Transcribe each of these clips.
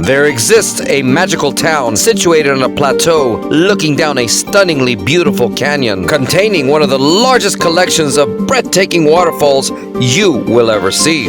There exists a magical town situated on a plateau looking down a stunningly beautiful canyon containing one of the largest collections of breathtaking waterfalls you will ever see.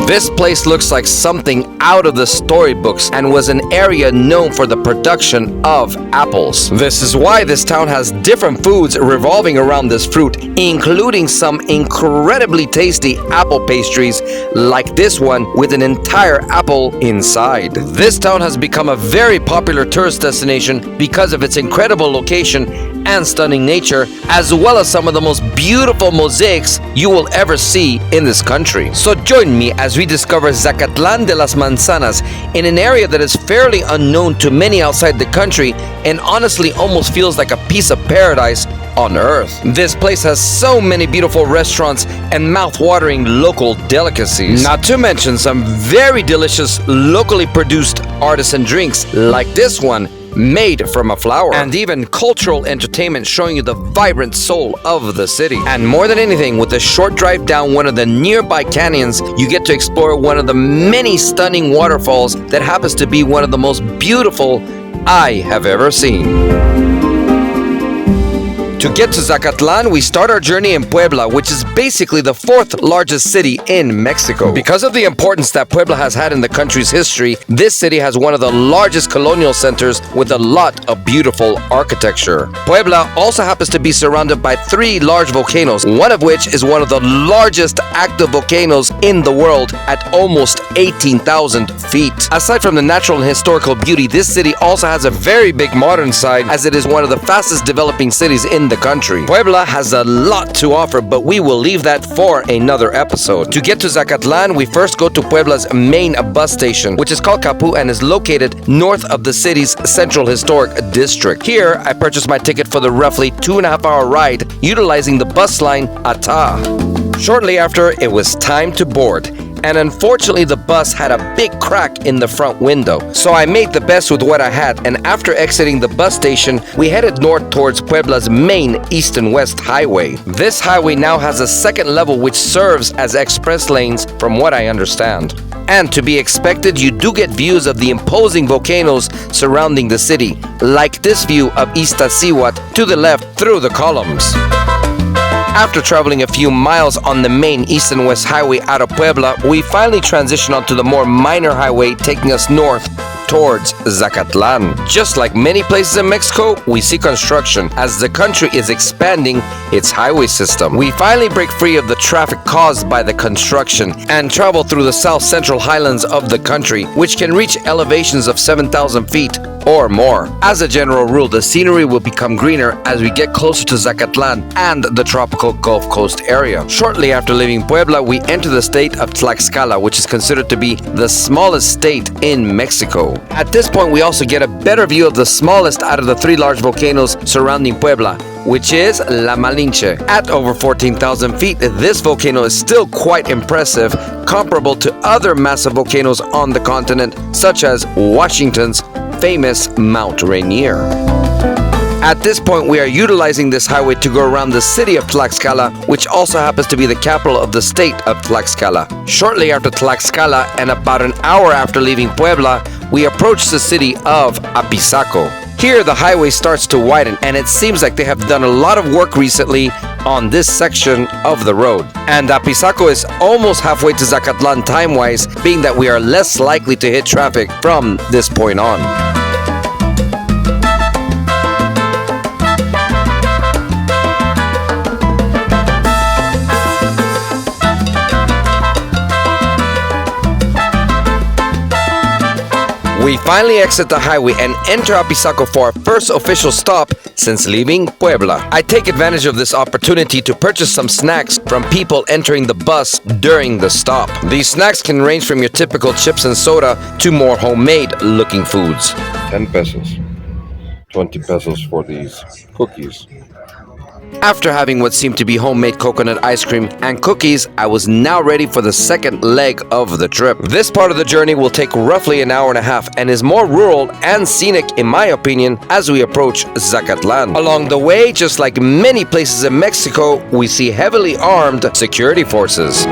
This place looks like something out of the storybooks and was an area known for the production of apples. This is why this town has different foods revolving around this fruit, including some incredibly tasty apple pastries like this one with an entire apple inside. This town has become a very popular tourist destination because of its incredible location and stunning nature, as well as some of the most beautiful mosaics you will ever see in this country. So join me as we discover Zacatlan de las Manzanas in an area that is fairly unknown to many outside the country and honestly almost feels like a piece of paradise on earth. This place has so many beautiful restaurants and mouth-watering local delicacies. Not to mention some very delicious locally produced artisan drinks like this one made from a flower, and even cultural entertainment showing you the vibrant soul of the city. And more than anything, with a short drive down one of the nearby canyons, you get to explore one of the many stunning waterfalls that happens to be one of the most beautiful I have ever seen. To get to Zacatlan, we start our journey in Puebla, which is basically the fourth largest city in Mexico. Because of the importance that Puebla has had in the country's history, this city has one of the largest colonial centers with a lot of beautiful architecture. Puebla also happens to be surrounded by 3 large volcanoes, one of which is one of the largest active volcanoes in the world at almost 18,000 feet. Aside from the natural and historical beauty, this city also has a very big modern side, as it is one of the fastest developing cities in the country. Puebla has a lot to offer, but we will leave that for another episode. To get to Zacatlan, we first go to Puebla's main bus station, which is called Capu and is located north of the city's central historic district. Here, I purchased my ticket for the roughly 2.5-hour ride, utilizing the bus line ATA. Shortly after, it was time to board. And unfortunately the bus had a big crack in the front window. So I made the best with what I had, and after exiting the bus station, we headed north towards Puebla's main east and west highway. This highway now has a second level which serves as express lanes from what I understand. And to be expected, you do get views of the imposing volcanoes surrounding the city, like this view of Iztaccíhuatl to the left through the columns. After traveling a few miles on the main east and west highway out of Puebla, we finally transition onto the more minor highway taking us north towards Zacatlan. Just like many places in Mexico, we see construction as the country is expanding its highway system. We finally break free of the traffic caused by the construction and travel through the south central highlands of the country, which can reach elevations of 7,000 feet or more. As a general rule, the scenery will become greener as we get closer to Zacatlan and the tropical Gulf Coast area. Shortly after leaving Puebla, we enter the state of Tlaxcala, which is considered to be the smallest state in Mexico. At this point, we also get a better view of the smallest out of the 3 large volcanoes surrounding Puebla, which is La Malinche. At over 14,000 feet, this volcano is still quite impressive, comparable to other massive volcanoes on the continent, such as Washington's famous Mount Rainier. At this point, we are utilizing this highway to go around the city of Tlaxcala, which also happens to be the capital of the state of Tlaxcala. Shortly after Tlaxcala, and about an hour after leaving Puebla, we approach the city of Apizaco. Here, the highway starts to widen, and it seems like they have done a lot of work recently on this section of the road. And Apizaco is almost halfway to Zacatlan time-wise, being that we are less likely to hit traffic from this point on. We finally exit the highway and enter Apizaco for our first official stop since leaving Puebla. I take advantage of this opportunity to purchase some snacks from people entering the bus during the stop. These snacks can range from your typical chips and soda to more homemade looking foods. 10 pesos. 20 pesos for these cookies. After having what seemed to be homemade coconut ice cream and cookies, I was now ready for the second leg of the trip. This part of the journey will take roughly an hour and a half and is more rural and scenic in my opinion as we approach Zacatlan. Along the way, just like many places in Mexico, we see heavily armed security forces.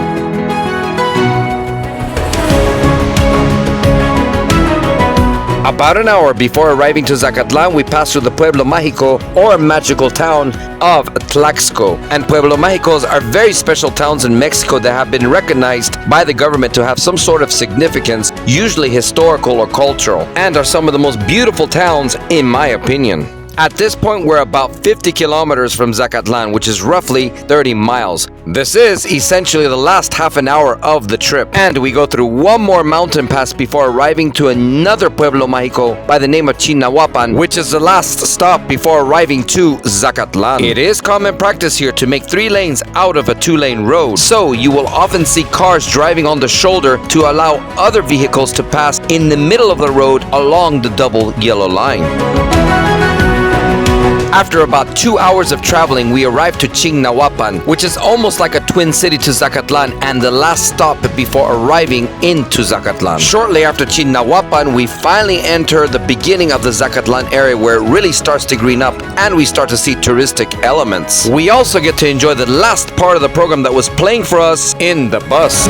About an hour before arriving to Zacatlan, we pass through the Pueblo Mágico, or magical town, of Tlaxco. And Pueblo Mágicos are very special towns in Mexico that have been recognized by the government to have some sort of significance, usually historical or cultural, and are some of the most beautiful towns, in my opinion. At this point, we're about 50 kilometers from Zacatlan, which is roughly 30 miles. This is essentially the last half an hour of the trip, and we go through one more mountain pass before arriving to another Pueblo Mágico by the name of Chignahuapan, which is the last stop before arriving to Zacatlan. It is common practice here to make 3 lanes out of a 2-lane road, so you will often see cars driving on the shoulder to allow other vehicles to pass in the middle of the road along the double yellow line. After about 2 hours of traveling, we arrived to Chignahuapan, which is almost like a twin city to Zacatlan and the last stop before arriving into Zacatlan. Shortly after Chignahuapan, we finally enter the beginning of the Zacatlan area where it really starts to green up and we start to see touristic elements. We also get to enjoy the last part of the program that was playing for us in the bus.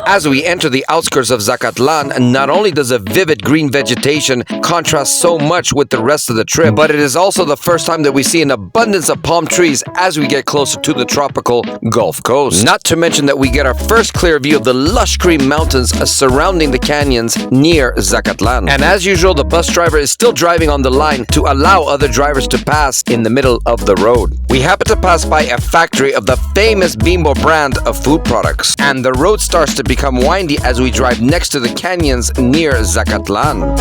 As we enter the outskirts of Zacatlan, not only does a vivid green vegetation contrast so much with the rest of the trip, but it is also the first time that we see an abundance of palm trees as we get closer to the tropical Gulf Coast. Not to mention that we get our first clear view of the lush green mountains surrounding the canyons near Zacatlan. And as usual, the bus driver is still driving on the line to allow other drivers to pass in the middle of the road. We happen to pass by a factory of the famous Bimbo brand of food products, and the road starts to become windy as we drive next to the canyons near Zacatlan.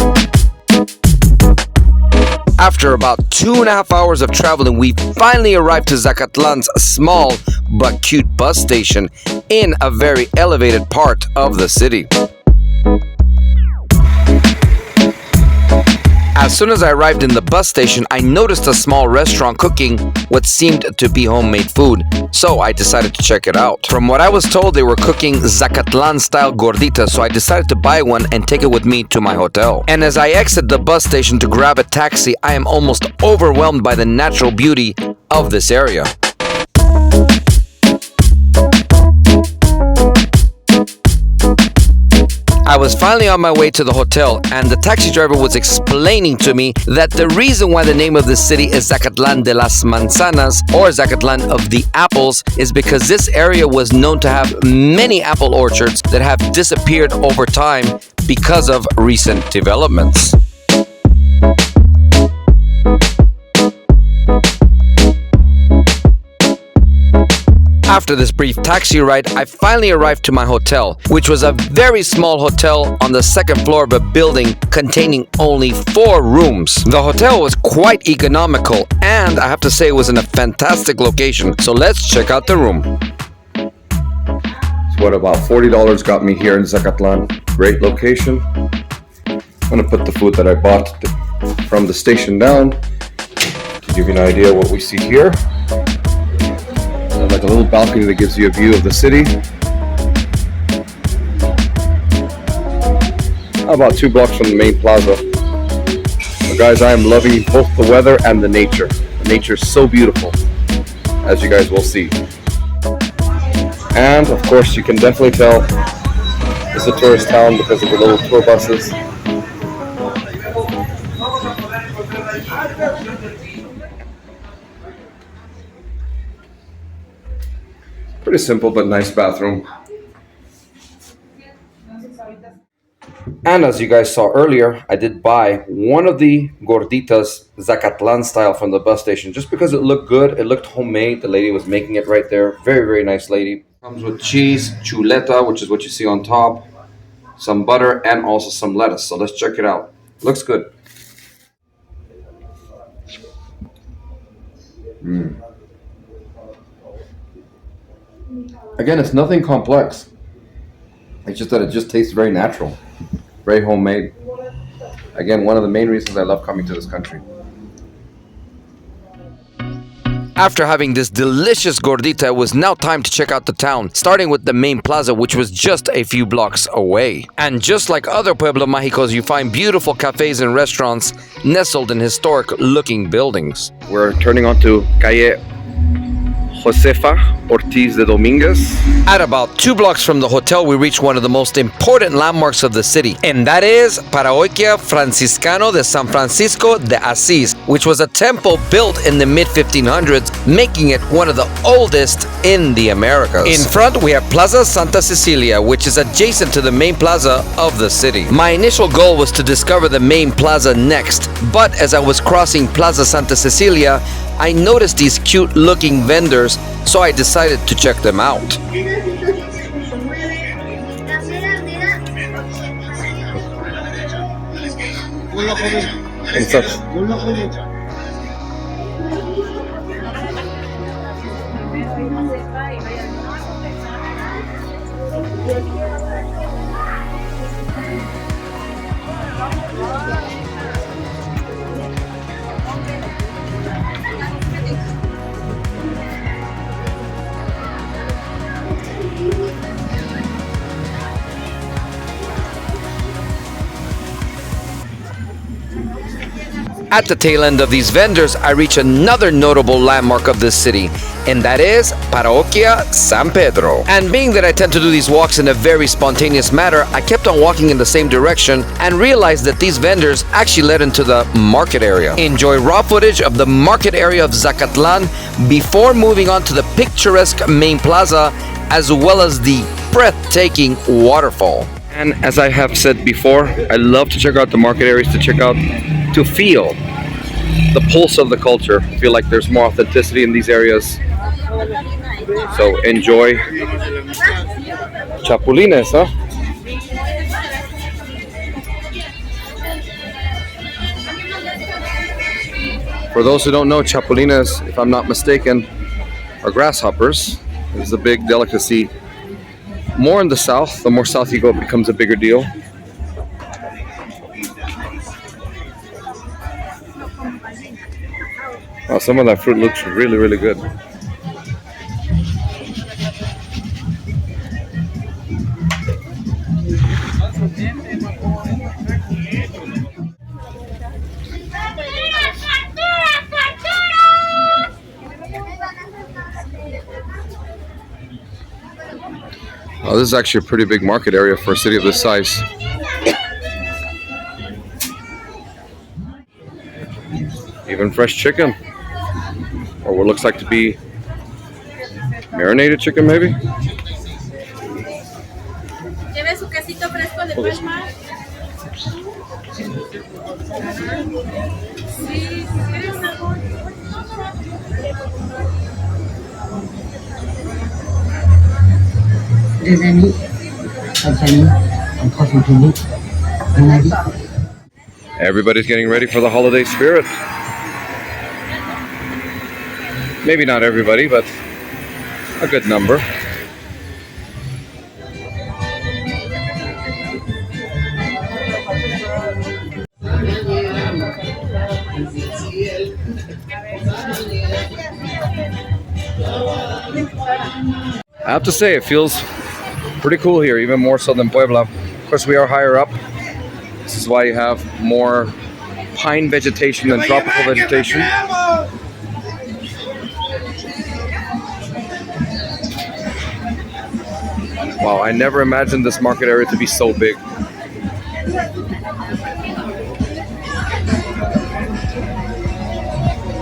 After about 2.5 hours of traveling, we finally arrived to Zacatlan's small but cute bus station in a very elevated part of the city. As soon as I arrived in the bus station, I noticed a small restaurant cooking what seemed to be homemade food, so I decided to check it out. From what I was told, they were cooking Zacatlan-style gorditas, so I decided to buy one and take it with me to my hotel. And as I exit the bus station to grab a taxi, I am almost overwhelmed by the natural beauty of this area. I was finally on my way to the hotel, and the taxi driver was explaining to me that the reason why the name of the city is Zacatlan de las Manzanas, or Zacatlan of the apples, is because this area was known to have many apple orchards that have disappeared over time because of recent developments. After this brief taxi ride, I finally arrived to my hotel, which was a very small hotel on the second floor of a building containing only 4 rooms. The hotel was quite economical, and I have to say it was in a fantastic location. So let's check out the room. It's what, about $40 got me here in Zacatlan. Great location. I'm gonna put the food that I bought from the station down to give you an idea of what we see here. Like a little balcony that gives you a view of the city. About 2 blocks from the main plaza. But guys, I am loving both the weather and the nature. The nature is so beautiful, as you guys will see. And of course, you can definitely tell it's a tourist town because of the little tour buses. Pretty simple but nice bathroom. And as you guys saw earlier, I did buy one of the gorditas Zacatlan style from the bus station just because it looked good. It looked homemade. The lady was making it right there. Very, very nice lady. Comes with cheese, chuleta, which is what you see on top, some butter, and also some lettuce. So let's check it out. Looks good. Again, it's nothing complex. It's just that it just tastes very natural, very homemade. Again, one of the main reasons I love coming to this country. After having this delicious gordita, it was now time to check out the town, starting with the main plaza, which was just a few blocks away. And just like other Pueblo Mágicos, you find beautiful cafes and restaurants nestled in historic-looking buildings. We're turning onto Calle Josefa Ortiz de Dominguez. At about 2 blocks from the hotel, we reached one of the most important landmarks of the city, and that is Parroquia Franciscano de San Francisco de Asís, which was a temple built in the mid-1500s, making it one of the oldest in the Americas. In front, we have Plaza Santa Cecilia, which is adjacent to the main plaza of the city. My initial goal was to discover the main plaza next, but as I was crossing Plaza Santa Cecilia, I noticed these cute-looking vendors, so I decided to check them out. What's up? At the tail end of these vendors, I reach another notable landmark of this city, and that is Parroquia San Pedro. And being that I tend to do these walks in a very spontaneous manner, I kept on walking in the same direction and realized that these vendors actually led into the market area. Enjoy raw footage of the market area of Zacatlan before moving on to the picturesque main plaza, as well as the breathtaking waterfall. And as I have said before, I love to check out the market areas, to feel the pulse of the culture. I feel like there's more authenticity in these areas. So enjoy. Chapulines, huh? For those who don't know, chapulines, if I'm not mistaken, are grasshoppers. This is a big delicacy. More in the south. The more south you go, it becomes a bigger deal. Oh, some of that fruit looks really, really good. Oh, this is actually a pretty big market area for a city of this size. Even fresh chicken. Or what looks like to be marinated chicken, maybe? Lleve su quesito fresco de Puebla. Sí, ¿quieres algo? Des amis, pas de famille, en profite public, un avis. Everybody's getting ready for the holiday spirit. Maybe not everybody, but a good number. I have to say, it feels pretty cool here, even more so than Puebla. Of course, we are higher up. This is why you have more pine vegetation than tropical vegetation. Wow, I never imagined this market area to be so big.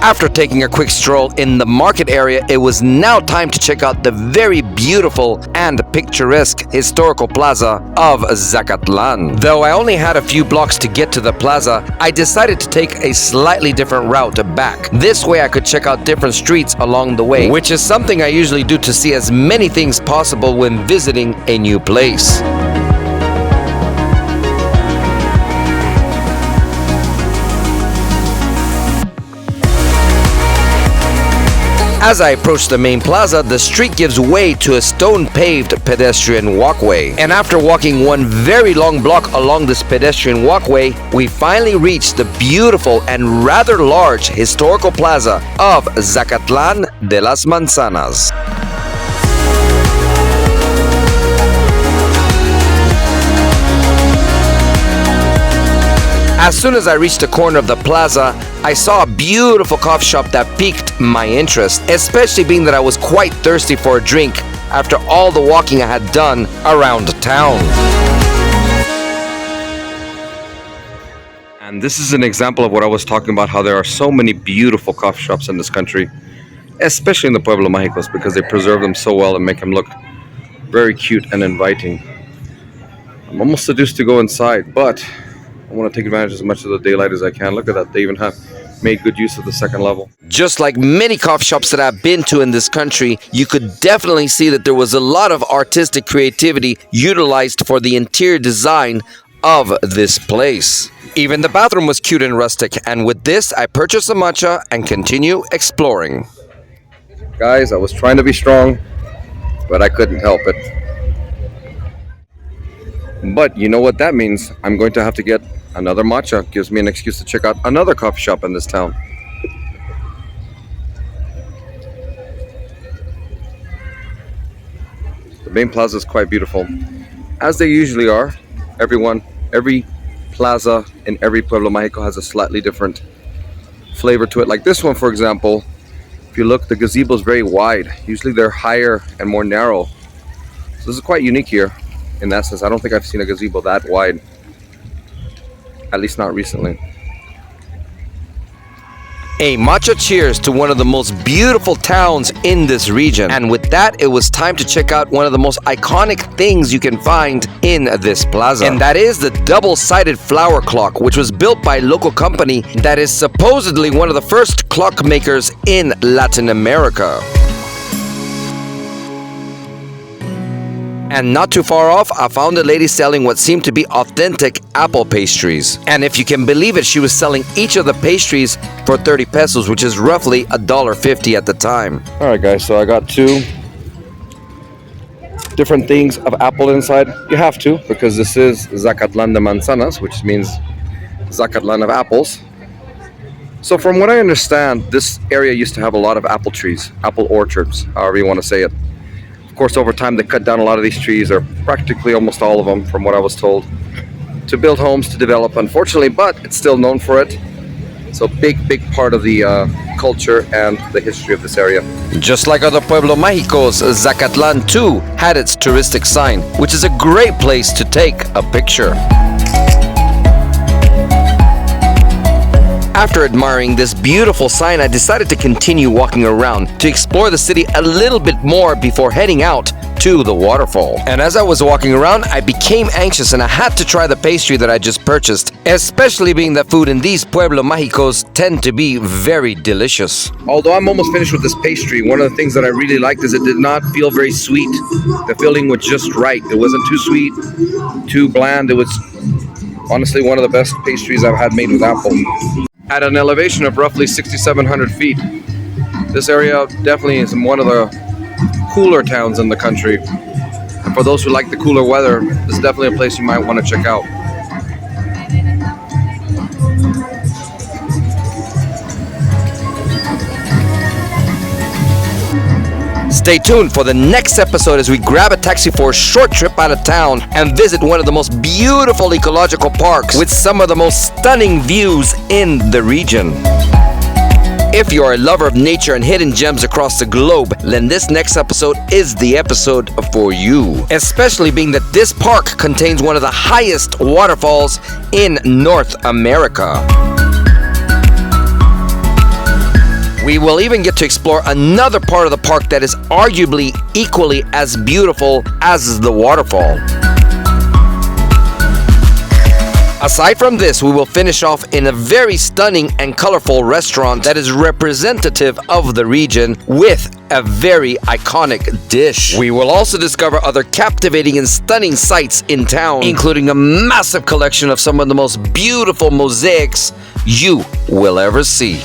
After taking a quick stroll in the market area, it was now time to check out the very beautiful and picturesque historical plaza of Zacatlan. Though I only had a few blocks to get to the plaza, I decided to take a slightly different route back. This way I could check out different streets along the way, which is something I usually do to see as many things possible when visiting a new place. As I approach the main plaza, the street gives way to a stone-paved pedestrian walkway. And after walking one very long block along this pedestrian walkway, we finally reach the beautiful and rather large historical plaza of Zacatlan de las Manzanas. As soon as I reached the corner of the plaza, I saw a beautiful coffee shop that piqued my interest, especially being that I was quite thirsty for a drink after all the walking I had done around town. And this is an example of what I was talking about, how there are so many beautiful coffee shops in this country, especially in the Pueblo Mágicos, because they preserve them so well and make them look very cute and inviting. I'm almost seduced to go inside, but I want to take advantage as much of the daylight as I can. Look at that, they even have made good use of the second level. Just like many coffee shops that I've been to in this country, you could definitely see that there was a lot of artistic creativity utilized for the interior design of this place. Even the bathroom was cute and rustic, and with this, I purchased a matcha and continue exploring. Guys, I was trying to be strong, but I couldn't help it. But you know what that means? I'm going to have to get another matcha. Gives me an excuse to check out another coffee shop in this town. The main plaza is quite beautiful, as they usually are. Every plaza in every Pueblo Mágico has a slightly different flavor to it. Like this one, for example, if you look, the gazebo is very wide. Usually they're higher and more narrow. So this is quite unique here. In that sense, I don't think I've seen a gazebo that wide, at least not recently. A matcha cheers to one of the most beautiful towns in this region. And with that, it was time to check out one of the most iconic things you can find in this plaza. And that is the double-sided flower clock, which was built by a local company that is supposedly one of the first clock makers in Latin America. And not too far off, I found a lady selling what seemed to be authentic apple pastries. And if you can believe it, she was selling each of the pastries for 30 pesos, which is roughly $1.50 at the time. All right, guys, so I got two different things of apple inside. You have to, because this is Zacatlan de Manzanas, which means Zacatlan of apples. So from what I understand, this area used to have a lot of apple trees, apple orchards, however you want to say it. Of course, over time, they cut down a lot of these trees, or practically almost all of them, from what I was told, to build homes, to develop, unfortunately, but it's still known for it. So big part of the culture and the history of this area. Just like other Pueblo Mágicos, Zacatlan too had its touristic sign, which is a great place to take a picture. After admiring this beautiful sign, I decided to continue walking around to explore the city a little bit more before heading out to the waterfall. And as I was walking around, I became anxious and I had to try the pastry that I just purchased, especially being that food in these Pueblo Mágicos tend to be very delicious. Although I'm almost finished with this pastry, one of the things that I really liked is it did not feel very sweet. The filling was just right. It wasn't too sweet, too bland. It was honestly one of the best pastries I've had made with apple. At an elevation of roughly 6,700 feet, this area definitely is one of the cooler towns in the country. And for those who like the cooler weather, this is definitely a place you might want to check out. Stay tuned for the next episode as we grab a taxi for a short trip out of town and visit one of the most beautiful ecological parks with some of the most stunning views in the region. If you're a lover of nature and hidden gems across the globe, then this next episode is the episode for you. Especially being that this park contains one of the highest waterfalls in North America. We will even get to explore another part of the park that is arguably equally as beautiful as the waterfall. Aside from this, we will finish off in a very stunning and colorful restaurant that is representative of the region with a very iconic dish. We will also discover other captivating and stunning sights in town, including a massive collection of some of the most beautiful mosaics you will ever see.